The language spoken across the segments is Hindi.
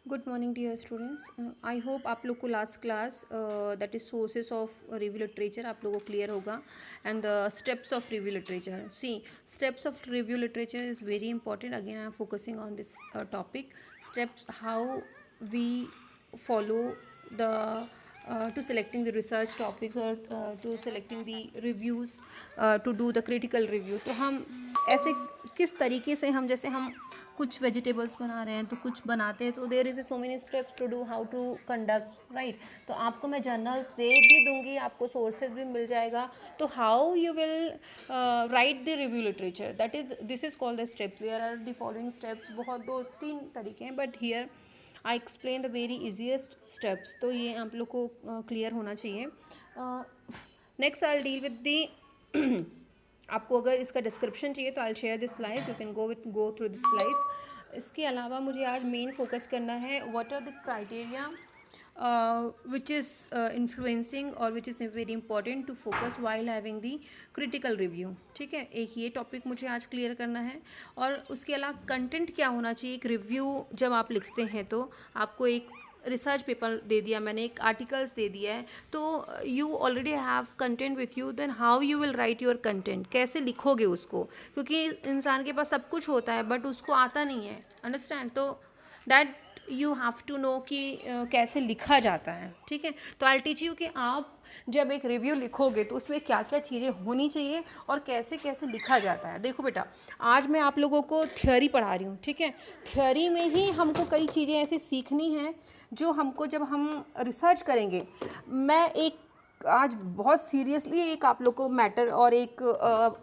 Good morning dear students. I hope आप लोग को last class that is sources of review literature आप लोगों को क्लियर होगा and the steps of review literature. See, steps of review literature is very important. Again I am focusing on this topic. Steps how we follow the to selecting the research topics or to selecting the reviews to do the critical review. तो हम ऐसे किस तरीके से हम जैसे हम कुछ वेजिटेबल्स बना रहे हैं तो कुछ बनाते हैं तो there is so many steps to do how to conduct right. तो आपको मैं जर्नल्स दे भी दूंगी, आपको सोर्सेज भी मिल जाएगा. तो how you will write the review literature, that is this is called the steps. There are the following steps. बहुत 2-3 तरीके हैं but here I explain the very easiest steps. तो ये आप लोग को क्लियर होना चाहिए. Next I deal with the आपको अगर इसका डिस्क्रिप्शन चाहिए तो I share this slides, you can go through this slides. इसके अलावा मुझे आज मेन फोकस करना है what are the criteria which is influencing or which is very important to focus while having the critical review. ठीक है, एक ये टॉपिक मुझे आज क्लियर करना है. और उसके अलावा कंटेंट क्या होना चाहिए. एक रिव्यू जब आप लिखते हैं तो आपको एक रिसर्च पेपर दे दिया मैंने, एक आर्टिकल्स दे दिया है, तो you already have content with you. Then how you will write your content, कैसे लिखोगे उसको, क्योंकि इंसान के पास सब कुछ होता है बट उसको आता नहीं है. अंडरस्टैंड. तो that you have to know कि कैसे लिखा जाता है. ठीक है, तो आई टीच यू कि आप जब एक रिव्यू लिखोगे तो उसमें क्या क्या चीज़ें होनी चाहिए और कैसे कैसे लिखा जाता है. देखो बेटा, आज मैं आप लोगों को थ्योरी पढ़ा रही हूँ. ठीक है, थ्योरी में ही हमको कई चीज़ें ऐसी सीखनी हैं जो हमको जब हम रिसर्च करेंगे. मैं एक आज बहुत सीरियसली एक आप लोग को मैटर और एक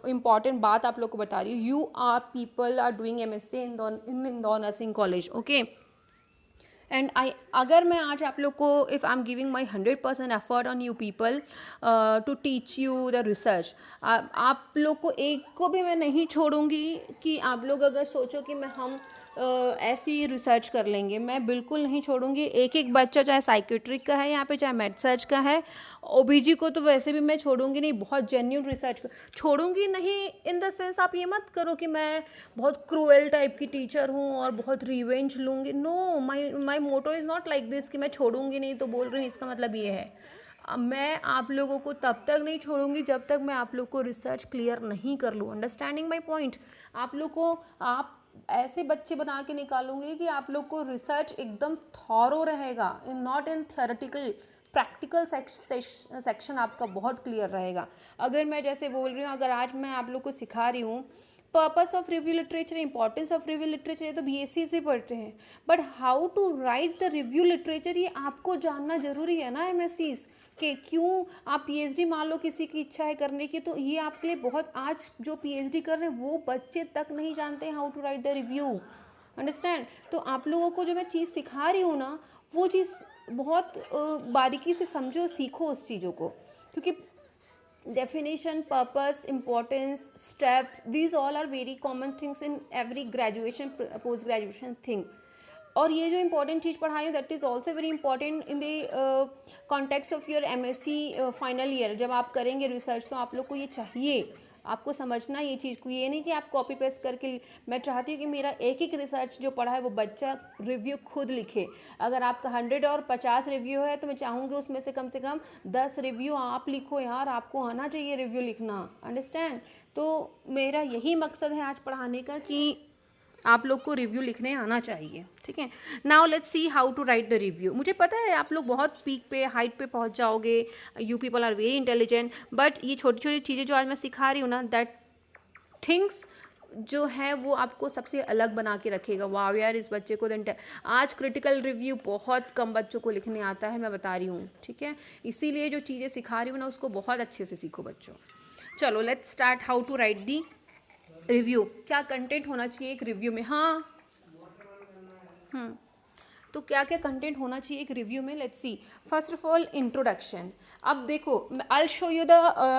इम्पॉर्टेंट बात आप लोग को बता रही हूँ. You are people are doing MSc in Indore nursing college. Okay, and अगर मैं आज आप लोग को if I am giving my 100% effort on you people to teach you the research, आप लोग को एक को भी मैं नहीं छोड़ूंगी कि आप लोग अगर सोचो कि हम ऐसी रिसर्च कर लेंगे, मैं बिल्कुल नहीं छोड़ूंगी. एक एक बच्चा चाहे साइकेट्रिक का है यहाँ पे, चाहे मेड सर्च का है, OBG को तो वैसे भी मैं छोड़ूंगी नहीं. बहुत जेन्यून रिसर्च छोड़ूंगी नहीं इन द सेंस आप ये मत करो कि मैं बहुत क्रूएल टाइप की टीचर हूँ और बहुत रिवेंज लूँगी. No, my motto is not like this कि मैं छोड़ूंगी नहीं तो बोल रही हूँ. इसका मतलब ये है मैं आप लोगों को तब तक नहीं छोड़ूंगी जब तक मैं आप लोग को रिसर्च क्लियर नहीं कर लूँ. Understanding my point. आप लोग को आप ऐसे बच्चे बना के निकालूंगी कि आप लोग को रिसर्च एकदम थॉरो रहेगा, not in theoretical. Practical section आपका बहुत क्लियर रहेगा. अगर मैं जैसे बोल रही हूँ, अगर आज मैं आप लोग को सिखा रही हूँ purpose of review literature, importance of review literature, ये तो BSc भी पढ़ते हैं, but how to write the review literature ये आपको जानना जरूरी है ना. MSCs कि क्यों आप PhD मान लो किसी की इच्छा है करने की, तो ये आपके लिए बहुत, आज जो PhD कर रहे हैं वो बच्चे तक नहीं जानते how to write the review. Understand. तो आप लोगों को जो मैं चीज़ सिखा रही हूँ ना, वो चीज़ बहुत बारीकी से समझो, सीखो उस चीज़ों को, क्योंकि definition, purpose, importance, steps, these all are very common things in every graduation post graduation thing. और ये जो इंपॉर्टेंट चीज़ पढ़ाई है that is also very important in the context of your MSc final year. जब आप करेंगे रिसर्च तो आप लोग को ये चाहिए, आपको समझना ये चीज़ को. ये नहीं कि आप कॉपी पेस्ट करके. मैं चाहती हूँ कि मेरा एक एक रिसर्च जो पढ़ा है वो बच्चा रिव्यू खुद लिखे. अगर आपका 100 और 50 रिव्यू है तो मैं चाहूँगी उसमें से कम 10 रिव्यू आप लिखो. यार, आपको आना चाहिए रिव्यू लिखना. अंडरस्टैंड. तो मेरा यही मकसद है आज पढ़ाने का कि आप लोग को रिव्यू लिखने आना चाहिए. ठीक है, now let's see how to write the review. मुझे पता है आप लोग बहुत पीक पे, हाइट पे पहुंच जाओगे. You people are very intelligent, but ये छोटी छोटी चीज़ें जो आज मैं सिखा रही हूँ ना, दैट थिंग्स जो है वो आपको सबसे अलग बना के रखेगा. वाह यार, इस बच्चे को आज क्रिटिकल रिव्यू बहुत कम बच्चों को लिखने आता है, मैं बता रही हूँ. ठीक है, इसीलिए जो चीज़ें सिखा रही हूँ ना उसको बहुत अच्छे से सीखो बच्चों. चलो let's start how to write the review. क्या कंटेंट होना चाहिए एक रिव्यू में. हाँ, तो क्या क्या कंटेंट होना चाहिए एक रिव्यू में. Let's see. First of all introduction. अब देखो, I show you the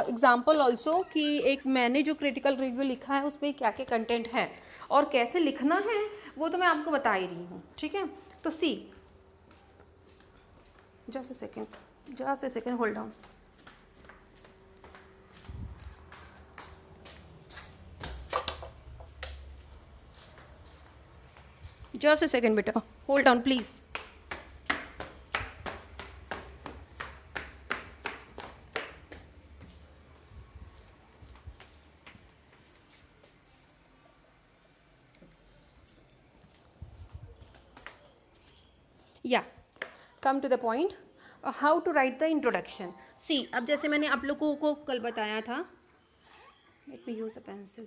example also कि एक मैंने जो क्रिटिकल रिव्यू लिखा है उसमें क्या क्या कंटेंट है और कैसे लिखना है वो तो मैं आपको बता ही रही हूँ. ठीक है, तो see, just a second, hold down. Just a second, beta. Hold on, please. या come to the point, how to write the introduction. See, अब जैसे मैंने आप लोगों को कल बताया था, let me use a pencil.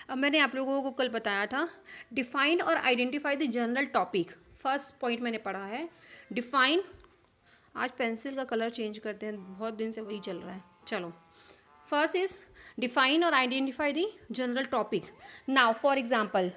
अब मैंने आप लोगों को कल बताया था, डिफाइन और identify the general topic. First point मैंने पढ़ा है डिफाइन. आज पेंसिल का कलर चेंज करते हैं, बहुत दिन से वही चल रहा है. चलो, फर्स्ट इज डिफाइन और identify the general topic. Now for example,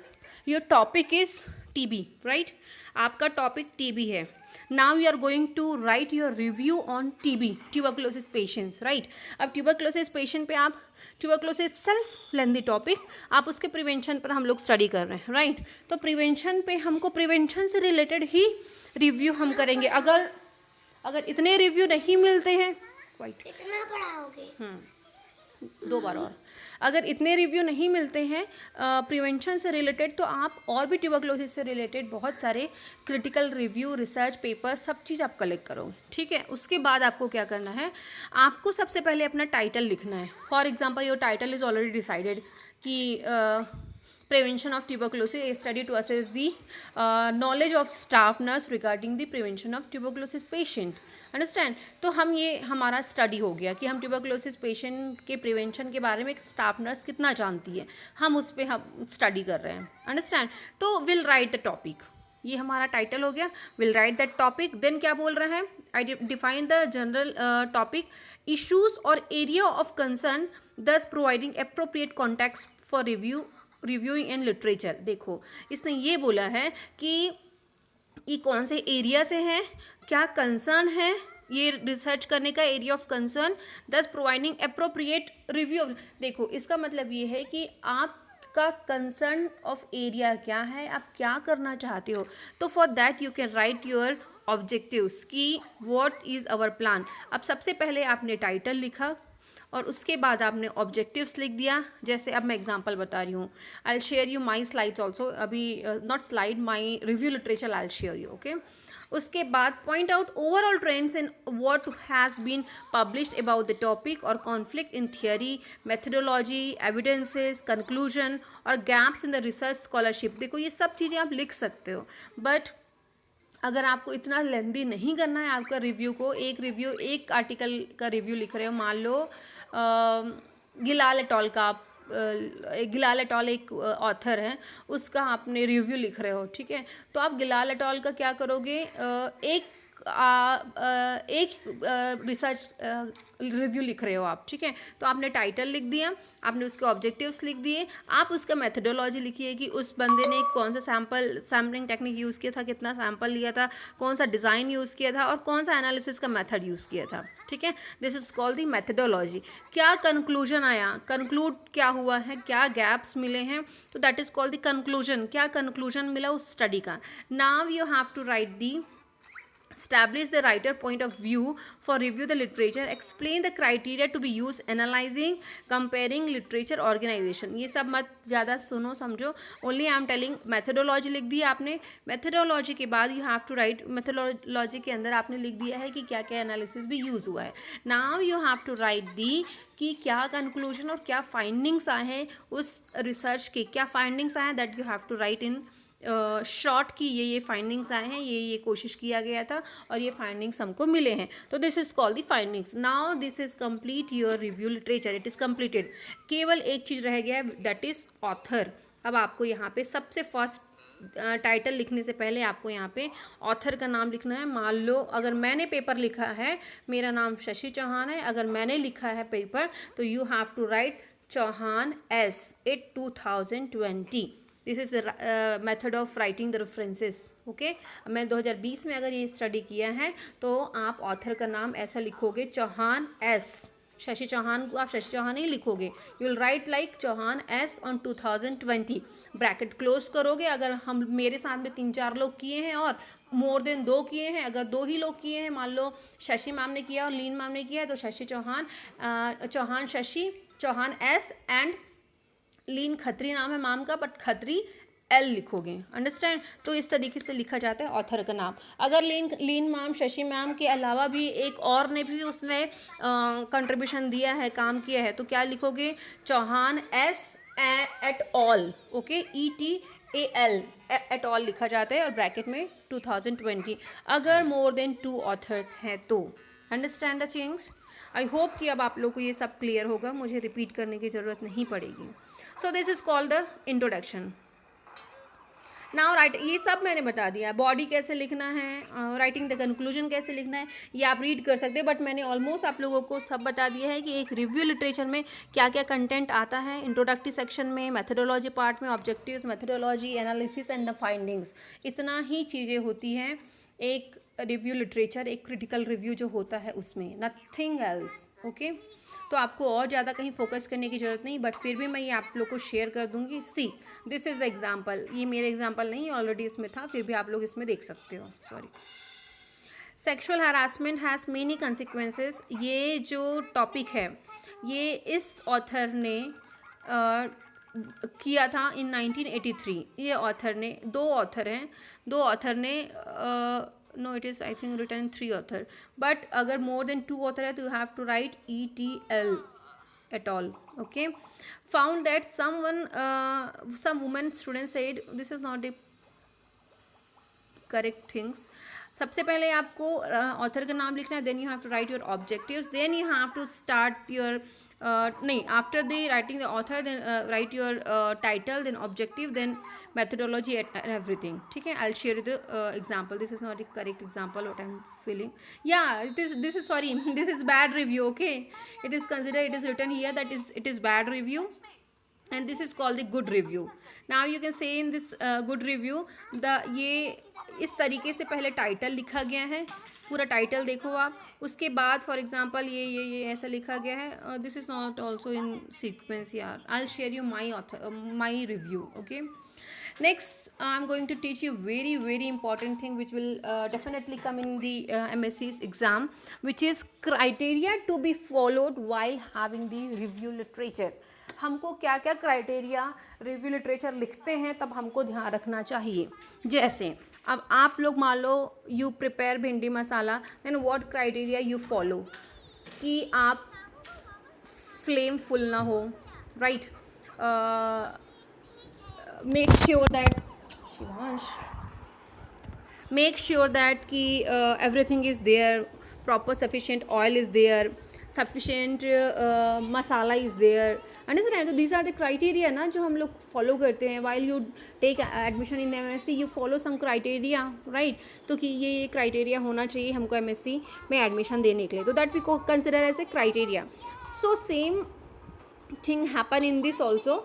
your topic is TB, right. आपका टॉपिक टीबी है. Now you are going to write your review on TB, tuberculosis patients, right. अब ट्यूबरकुलोसिस पेशेंट पे आप, ट्यूबरकुलोसिस सेल्फ लेंदी टॉपिक, आप उसके प्रिवेंशन पर हम लोग स्टडी कर रहे हैं, राइट. तो प्रिवेंशन पे हमको प्रिवेंशन से रिलेटेड ही रिव्यू हम करेंगे. अगर इतने रिव्यू नहीं मिलते हैं, कितना पढ़ाओगे? 2 बार और. अगर इतने रिव्यू नहीं मिलते हैं प्रिवेंशन से रिलेटेड, तो आप और भी ट्यूबरकुलोसिस से रिलेटेड बहुत सारे क्रिटिकल रिव्यू, रिसर्च पेपर, सब चीज़ आप कलेक्ट करोगे, ठीक है. उसके बाद आपको क्या करना है, आपको सबसे पहले अपना टाइटल लिखना है. For example, your title is already decided कि prevention of tuberculosis, a study to assess the knowledge of staff nurse regarding the prevention of tuberculosis patient. Understand. तो हम, ये हमारा स्टडी हो गया कि हम ट्यूबरकुलोसिस पेशेंट के प्रिवेंशन के बारे में एक स्टाफ नर्स कितना जानती है, हम उस पर हम स्टडी कर रहे हैं. अंडरस्टैंड. तो विल राइट द टॉपिक, ये हमारा टाइटल हो गया. Will write that topic. Then क्या बोल रहे हैं, I define the general topic, issues और area of concern, thus providing appropriate context for reviewing in literature. देखो, इसने ये बोला है कि ये कौन से एरिया से है, क्या कंसर्न है, ये रिसर्च करने का area of concern, thus providing appropriate review. देखो, इसका मतलब ये है कि आपका कंसर्न ऑफ एरिया क्या है, आप क्या करना चाहते हो. तो for that you can write your objectives कि व्हाट इज़ आवर प्लान. अब सबसे पहले आपने टाइटल लिखा और उसके बाद आपने ऑब्जेक्टिव्स लिख दिया. जैसे अब मैं एग्जांपल बता रही हूँ, I will share you my slides also. अभी not slide, my review literature I will share you, okay. उसके बाद point out overall trends in what has been published about the topic और conflict in theory, methodology, evidences, conclusion और gaps in the research scholarship. देखो, ये सब चीज़ें आप लिख सकते हो, बट अगर आपको इतना लेंदी नहीं करना है आपका रिव्यू को, एक आर्टिकल का रिव्यू लिख रहे हो, मान लो गिलाल एटॉल का, गिलाल एटॉल एक ऑथर है, उसका आपने रिव्यू लिख रहे हो, ठीक है. तो आप गिलाल एटॉल का क्या करोगे, एक रिसर्च रिव्यू लिख रहे हो आप, ठीक है. तो आपने टाइटल लिख दिया, आपने उसके ऑब्जेक्टिव्स लिख दिए, आप उसका मेथडोलॉजी लिखिए कि उस बंदे ने कौन सा सैम्पलिंग टेक्निक यूज़ किया था, कितना सैम्पल लिया था, कौन सा डिज़ाइन यूज़ किया था और कौन सा एनालिसिस का मेथड यूज़ किया था, ठीक है. This is called the methodology. क्या कंक्लूजन आया, कंक्लूड क्या हुआ है, क्या गैप्स मिले हैं, तो that is called the conclusion. क्या कंक्लूजन मिला उस स्टडी का. Now you have to write the, establish the writer point of view for review the literature, explain the criteria to be used, analyzing, comparing literature, organization. ये सब मत ज़्यादा सुनो समझो, only I am telling. Methodology लिख दी आपने. मेथडोलॉजी के बाद you have to write, methodology के अंदर आपने लिख दिया है कि क्या क्या एनालिसिस भी यूज़ हुआ है. Now you have to write the कि क्या कंक्लूजन और क्या फाइंडिंग्स आए हैं उस रिसर्च के, क्या फाइंडिंग्स आए हैं, that you have to write in short की ये फाइंडिंग्स आए हैं, ये कोशिश किया गया था और ये फाइंडिंग्स हमको मिले हैं. तो this is called the findings. Now this is complete your review literature, it is completed. केवल एक चीज़ रह गया, दैट इज़ ऑथर. अब आपको यहाँ पे सबसे फर्स्ट टाइटल लिखने से पहले आपको यहाँ पे ऑथर का नाम लिखना है. मान लो अगर मैंने पेपर लिखा है, मेरा नाम शशि चौहान है, अगर मैंने लिखा है पेपर, तो you have to write Chauhan S 8 2020. This is the method of writing the references, okay. मैं 2020 में अगर ये स्टडी किया है तो आप ऑथर का नाम ऐसा लिखोगे, चौहान S. शशि चौहान को आप शशि चौहान ही लिखोगे. You will write like Chauhan S on 2020. Bracket close करोगे. अगर हम, मेरे साथ में 3-4 लोग किए हैं और मोर देन 2 किए हैं, अगर 2 ही लोग किए हैं, मान लो शशि मैम ने किया और लीन मैम ने किया है, तो शशि चौहान, चौहान शशि, चौहान S एंड लीन खत्री नाम है मैम का, बट खत्री L लिखोगे. अंडरस्टैंड. तो इस तरीके से लिखा जाता है ऑथर का नाम. अगर लीन मैम, शशि मैम के अलावा भी एक और ने भी उसमें कंट्रीब्यूशन दिया है, काम किया है, तो क्या लिखोगे, Chauhan S et al, okay, ET AL et al लिखा जाता है और ब्रैकेट में 2020 अगर मोर देन 2 ऑथर्स हैं तो। Understand the things. I hope कि अब आप लोग को ये सब क्लियर होगा, मुझे रिपीट करने की ज़रूरत नहीं पड़ेगी। So this is called the introduction. Now right, ये सब मैंने बता दिया, बॉडी कैसे लिखना है, राइटिंग द कंक्लूजन कैसे लिखना है, ये आप रीड कर सकते हैं, बट मैंने ऑलमोस्ट आप लोगों को सब बता दिया है कि एक रिव्यू लिटरेचर में क्या क्या कंटेंट आता है। इंट्रोडक्टरी सेक्शन में, मेथोडोलॉजी पार्ट में, objectives, methodology, analysis and the findings, इतना ही चीज़ें होती हैं एक रिव्यू लिटरेचर, एक क्रिटिकल रिव्यू जो होता है उसमें, नथिंग एल्स। ओके, तो आपको और ज़्यादा कहीं फोकस करने की ज़रूरत नहीं, बट फिर भी मैं ये आप लोग को शेयर कर दूंगी। सी दिस इज़ एग्जाम्पल, ये मेरे एग्जाम्पल नहीं, ऑलरेडी इसमें था, फिर भी आप लोग इसमें देख सकते हो। Sorry. Sexual harassment has many consequences, ये जो टॉपिक है ये इस ऑथर ने किया था इन 1983। ये ऑथर ने, दो ऑथर ने no it is I think written 3 author, but अगर मोर देन 2 ऑथर है तो you have to write ETL et al. Okay, found that some women students said this is not the correct things। सबसे पहले आपको ऑथर का नाम लिखना है, then you have to write your objectives, then you have to start your नहीं, after the writing the author then write your title, then objective, then methodology and everything। ठीक है, I'll share the example। this is not a correct example what I'm feeling। yeah, this is sorry this is bad review। okay, it is considered, it is written here that it is bad review and this is called the good review। now you can say in this good review ये इस तरीके से पहले टाइटल लिखा गया है, पूरा टाइटल देखो आप, उसके बाद फॉर एग्जांपल ये ऐसा लिखा गया है। This is not also in sequence यार, I will share you my review. Okay, next I'm going to teach you very important thing which will definitely come in the MSc's exam, which is criteria to be followed while having the review literature। हमको क्या क्या क्राइटेरिया रिव्यू लिटरेचर लिखते हैं तब हमको ध्यान रखना चाहिए। जैसे अब आप लोग मान लो you prepare bhindi masala, then what criteria you follow कि आप फ्लेम फुल ना हो, राइट। make sure that कि everything is there, proper sufficient oil is there, sufficient masala is there। understand? तो these are the criteria ना जो हम लोग follow करते हैं while you take admission in MSc, you follow some criteria, right? तो कि ये criteria होना चाहिए हमको MSc में admission देने के लिए, तो that we consider as a criteria। so same thing happen in this also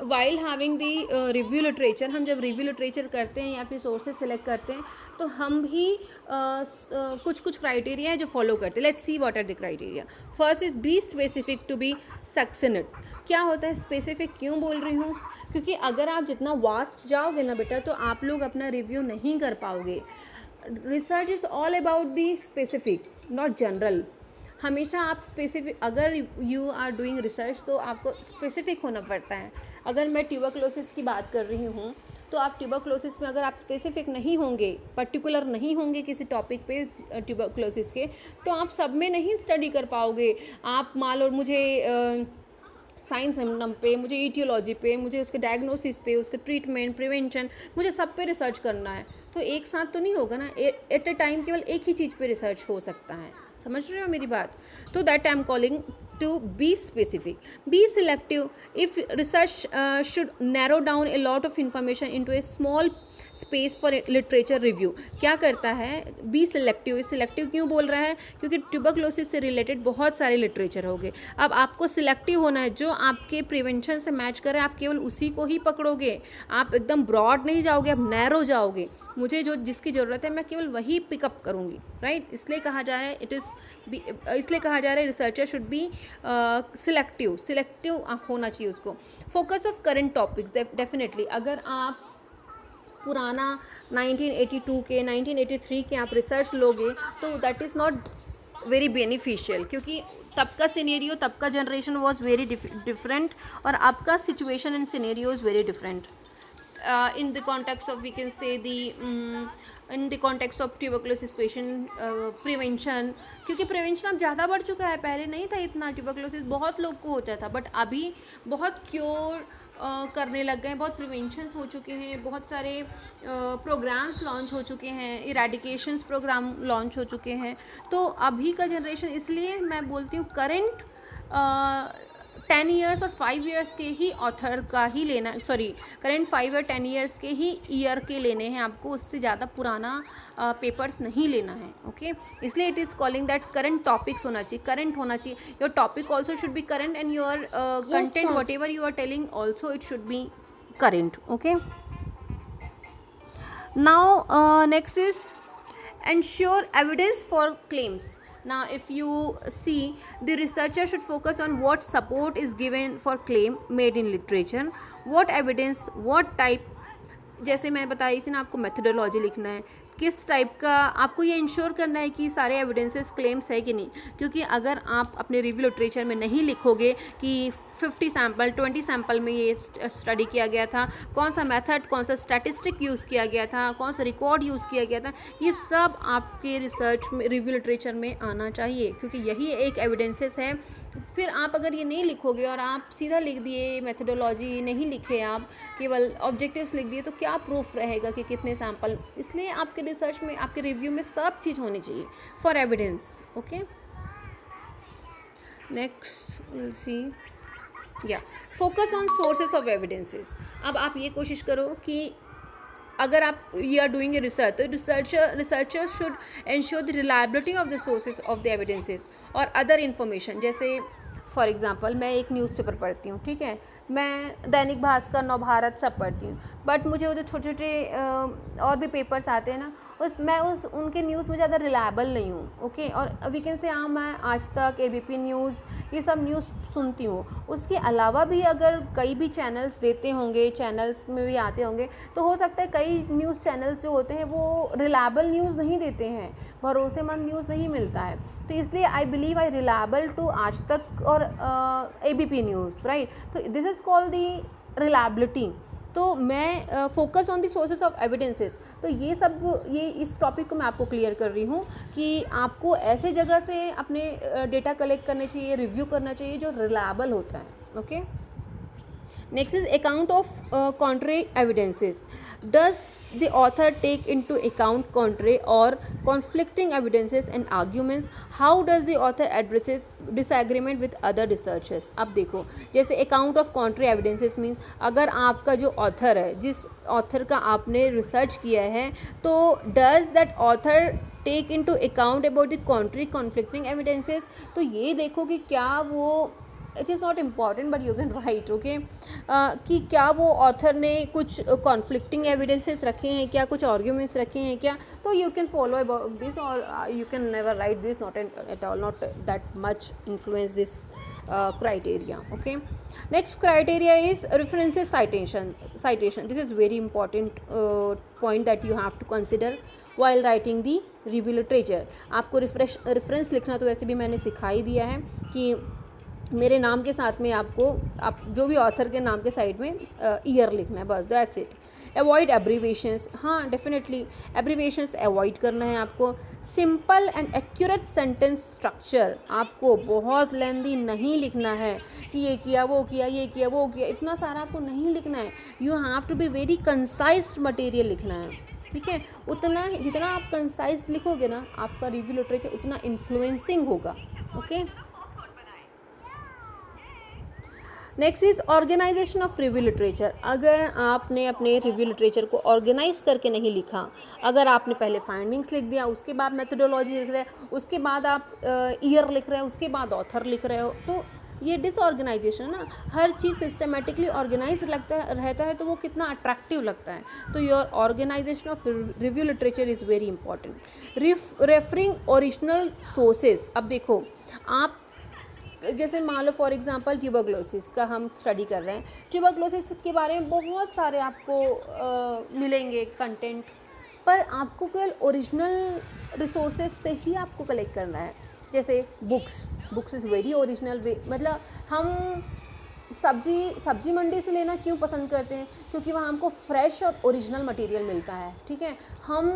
while having the review literature. हम जब रिव्यू लिटरेचर करते हैं या फिर सोर्सेज सेलेक्ट करते हैं तो हम भी कुछ क्राइटेरिया है जो फॉलो करते हैं। Let's see what are the criteria. First is be specific to be succinct. क्या होता है स्पेसिफिक, क्यों बोल रही हूँ? क्योंकि अगर आप जितना वास्ट जाओगे ना बेटा तो आप लोग अपना रिव्यू नहीं कर पाओगे। Research is all about the specific, not general. हमेशा आप स्पेसिफिक, अगर यू आर डूइंग रिसर्च तो आपको स्पेसिफिक होना पड़ता है। अगर मैं ट्यूबरक्लोसिस की बात कर रही हूँ तो आप ट्यूबरक्लोसिस में अगर आप स्पेसिफिक नहीं होंगे, पर्टिकुलर नहीं होंगे किसी टॉपिक पे ट्यूबरक्लोसिस के, तो आप सब में नहीं स्टडी कर पाओगे। आप मान लो मुझे साइंस सिम्टम पे, मुझे ईटियोलॉजी पे, मुझे उसके डायग्नोसिस पे, उसके ट्रीटमेंट, प्रिवेंशन, मुझे सब पे रिसर्च करना है, तो एक साथ तो नहीं होगा ना। एट अ टाइम केवल एक ही चीज़ पे रिसर्च हो सकता है। समझ रहे हो मेरी बात? तो that I am calling to be specific, be selective if research should narrow down a lot of information into a small space for literature review। क्या करता है? B selective. सिलेक्टिव क्यों बोल रहा है? क्योंकि ट्यूबरक्लोसिस से रिलेटेड बहुत सारे लिटरेचर हो गए। अब आपको सिलेक्टिव होना है, जो आपके प्रिवेंशन से मैच करे आप केवल उसी को ही पकड़ोगे। आप एकदम ब्रॉड नहीं जाओगे, आप नैरो जाओगे। मुझे जो जिसकी ज़रूरत है मैं केवल वही पिकअप करूँगी, राइट। इसलिए कहा जा रहा है इसलिए कहा जा रहा है रिसर्चर शुड बी सिलेक्टिव होना चाहिए उसको। Focus of current topics, definitely अगर आप पुराना 1982 के 1983 के आप रिसर्च लोगे तो that is not very beneficial, क्योंकि तब का सिनेरियो, तब का जनरेशन वॉज वेरी डिफरेंट और अब का situation and scenario is very different in the context of we can say the in the context of tuberculosis patient prevention, क्योंकि प्रिवेंशन अब ज़्यादा बढ़ चुका है। पहले नहीं था इतना, ट्यूबरक्लोसिस बहुत लोग को होता था, बट अभी बहुत क्योर करने लग गए हैं, बहुत प्रिवेंशंस हो चुके हैं, बहुत सारे प्रोग्राम्स लॉन्च हो चुके हैं, इरेडिकेशंस प्रोग्राम लॉन्च हो चुके हैं। तो अभी का जनरेशन, इसलिए मैं बोलती हूँ करेंट 10 ईयर्स और 5 ईयर्स के ही ऑथर का ही लेना, सॉरी करेंट 5 और 10 ईयर्स के ही ईयर के लेने हैं आपको, उससे ज़्यादा पुराना पेपर्स नहीं लेना है। ओके, इसलिए it is calling that current topics होना चाहिए, करंट होना चाहिए। Your topic also should be current and your content whatever you are telling also it should be current. Okay, now next is ensure evidence for claims. Now if you see, the researcher should focus on what support is given for claim made in literature, what evidence, what type, जैसे मैं बता रही थी ना आपको मेथडोलॉजी लिखना है, किस टाइप का आपको ये इंश्योर करना है कि सारे एविडेंसेस क्लेम्स है कि नहीं। क्योंकि अगर आप अपने रिव्यू लिटरेचर में नहीं लिखोगे कि 50 सैम्पल 20 सैम्पल में ये स्टडी किया गया था, कौन सा मेथड, कौन सा स्टैटिस्टिक यूज़ किया गया था, कौन सा रिकॉर्ड यूज़ किया गया था, ये सब आपके रिसर्च में, रिव्यू लिटरेचर में आना चाहिए, क्योंकि यही एक एविडेंसेस है। फिर आप अगर ये नहीं लिखोगे और आप सीधा लिख दिए, मेथडोलॉजी नहीं लिखे, आप केवल ऑब्जेक्टिव्स लिख दिए, तो क्या प्रूफ रहेगा कि कितने सैम्पल। इसलिए आपके रिसर्च में, आपके रिव्यू में सब चीज़ होनी चाहिए for evidence. Okay, next will see, या focus on sources of evidences. अब आप ये कोशिश करो कि अगर आप you are doing a research, तो researcher should ensure the reliability of the sources of the evidences और अदर इन्फॉर्मेशन। जैसे फॉर एग्जांपल मैं एक न्यूज़पेपर पढ़ती हूँ, ठीक है, मैं दैनिक भास्कर, नवभारत सब पढ़ती हूँ, बट मुझे वो जो छोटे छोटे और भी पेपर्स आते हैं ना, मैं उनके न्यूज़ में ज़्यादा रिलायबल नहीं हूँ। ओके, और वीकेंड से मैं आज तक, एबीपी न्यूज़, ये सब न्यूज़ सुनती हूँ। उसके अलावा भी अगर कई भी चैनल्स देते होंगे, चैनल्स में भी आते होंगे, तो हो सकता है कई न्यूज़ चैनल्स जो होते हैं वो रिलायबल न्यूज़ नहीं देते हैं, भरोसेमंद न्यूज़ नहीं मिलता है। तो इसलिए I believe I reliable to Aaj Tak और एबीपी न्यूज़, राइट। तो this is called the reliability. तो मैं focus on the sources of evidences, तो ये सब, ये इस टॉपिक को मैं आपको क्लियर कर रही हूँ कि आपको ऐसे जगह से अपने डेटा कलेक्ट करने चाहिए, रिव्यू करना चाहिए जो रिलायबल होता है। Okay, next is account of contrary evidences. Does the author take into account contrary or conflicting evidences and arguments? How does the author addresses disagreement with other researchers? अब देखो, जैसे account of contrary evidences means अगर आपका जो author है, जिस author का आपने research किया है, तो does that author take into account about the contrary conflicting evidences? तो ये देखो कि क्या वो, it is not important but you can write, okay, कि क्या वो ऑथर ने कुछ कॉन्फ्लिक्टिंग एविडेंसेस रखे हैं क्या, कुछ आर्ग्यूमेंट्स रखे हैं क्या, तो you can follow about this और you can never write this, not at all, not that much influence this criteria. Okay, next criteria is references citation. This is very important point that you have to consider while writing the review literature. आपको reference लिखना तो वैसे भी मैंने सिखा ही दिया है कि मेरे नाम के साथ में आपको, आप जो भी ऑथर के नाम के साइड में ईयर लिखना है, बस दैट्स इट। अवॉइड एब्रीवेशंस, हाँ डेफिनेटली एब्रीवेशंस अवॉइड करना है आपको। Simple and accurate sentence structure, आपको बहुत लेंदी नहीं लिखना है कि ये किया वो किया, ये किया वो किया, इतना सारा आपको नहीं लिखना है। You have to be very concised material लिखना है, ठीक है। उतना जितना आप कंसाइज लिखोगे ना, आपका रिव्यू लिटरेचर उतना इन्फ्लुएंसिंग होगा। Okay, next is organisation of review literature. अगर आपने अपने रिव्यू लिटरेचर को ऑर्गेनाइज करके नहीं लिखा, अगर आपने पहले फाइंडिंग्स लिख दिया, उसके बाद मेथडोलॉजी लिख रहे हैं, उसके बाद आप ईयर लिख रहे हो, उसके बाद ऑथर लिख रहे हो, तो ये डिसऑर्गेनाइजेशन ना, हर चीज़ सिस्टमेटिकली ऑर्गेनाइज रहता है तो वो कितना अट्रैक्टिव लगता है। तो your organisation of review literature is very important. Referring original sources, अब देखो आप जैसे मान लो फॉर एग्जांपल ट्यूबरक्लोसिस का हम स्टडी कर रहे हैं, ट्यूबरक्लोसिस के बारे में बहुत सारे आपको मिलेंगे कंटेंट, पर आपको केवल ओरिजिनल रिसोर्सेज से ही आपको कलेक्ट करना है। जैसे बुक्स इज़ वेरी ओरिजिनल वे, मतलब हम सब्जी मंडी से लेना क्यों पसंद करते हैं, क्योंकि वहाँ हमको फ्रेश और ओरिजिनल मटेरियल मिलता है, ठीक है। हम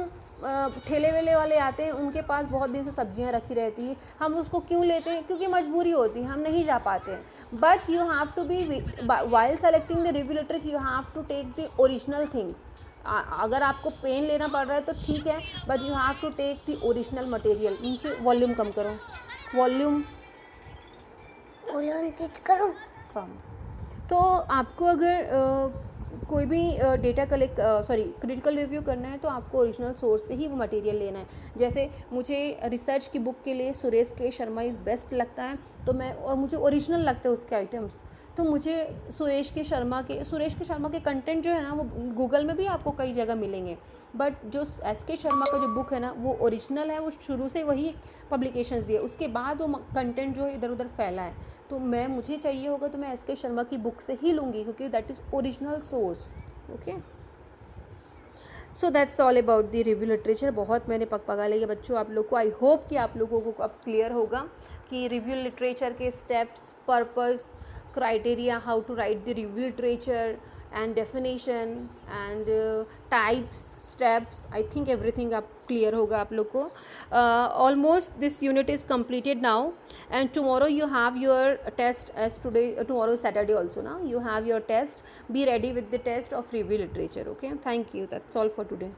ठेले वेले वाले आते हैं, उनके पास बहुत दिन से सब्जियां रखी रहती है, हम उसको क्यों लेते हैं? क्योंकि मजबूरी होती है, हम नहीं जा पाते हैं। But you have to be while selecting the review literature, you have to take the original things. अगर आपको पेन लेना पड़ रहा है तो ठीक है, but you have to take the original material. नीचे वॉल्यूम कम करो, वॉल्यूम टीच करूँ। कम। तो आपको अगर कोई भी डेटा कलेक्ट क्रिटिकल रिव्यू करना है तो आपको ओरिजिनल सोर्स से ही वो मटेरियल लेना है। जैसे मुझे रिसर्च की बुक के लिए सुरेश के शर्मा इज़ बेस्ट लगता है, तो मैं, और मुझे ओरिजिनल लगते हैं उसके आइटम्स, तो मुझे सुरेश के शर्मा के कंटेंट जो है ना वो गूगल में भी आपको कई जगह मिलेंगे। बट जो एस के शर्मा का जो बुक है ना वो ओरिजिनल है, वो शुरू से वही पब्लिकेशंस दिए, उसके बाद वो कंटेंट जो है इधर उधर फैला है। तो मुझे चाहिए होगा तो मैं एस के शर्मा की बुक से ही लूँगी, क्योंकि that is original source. Okay, so that's all about the review literature. बहुत मैंने पका लिया बच्चों आप लोग को। आई होप कि आप लोगों को अब क्लियर होगा कि रिव्यू लिटरेचर के steps, purpose, criteria, how to write the review literature and definition and types, steps. I think everything up clear होगा आप लोग को. Almost this unit is completed now, and tomorrow you have your test. As today, tomorrow is Saturday also now, you have your test. Be ready with the test of review literature. Okay, thank you. That's all for today.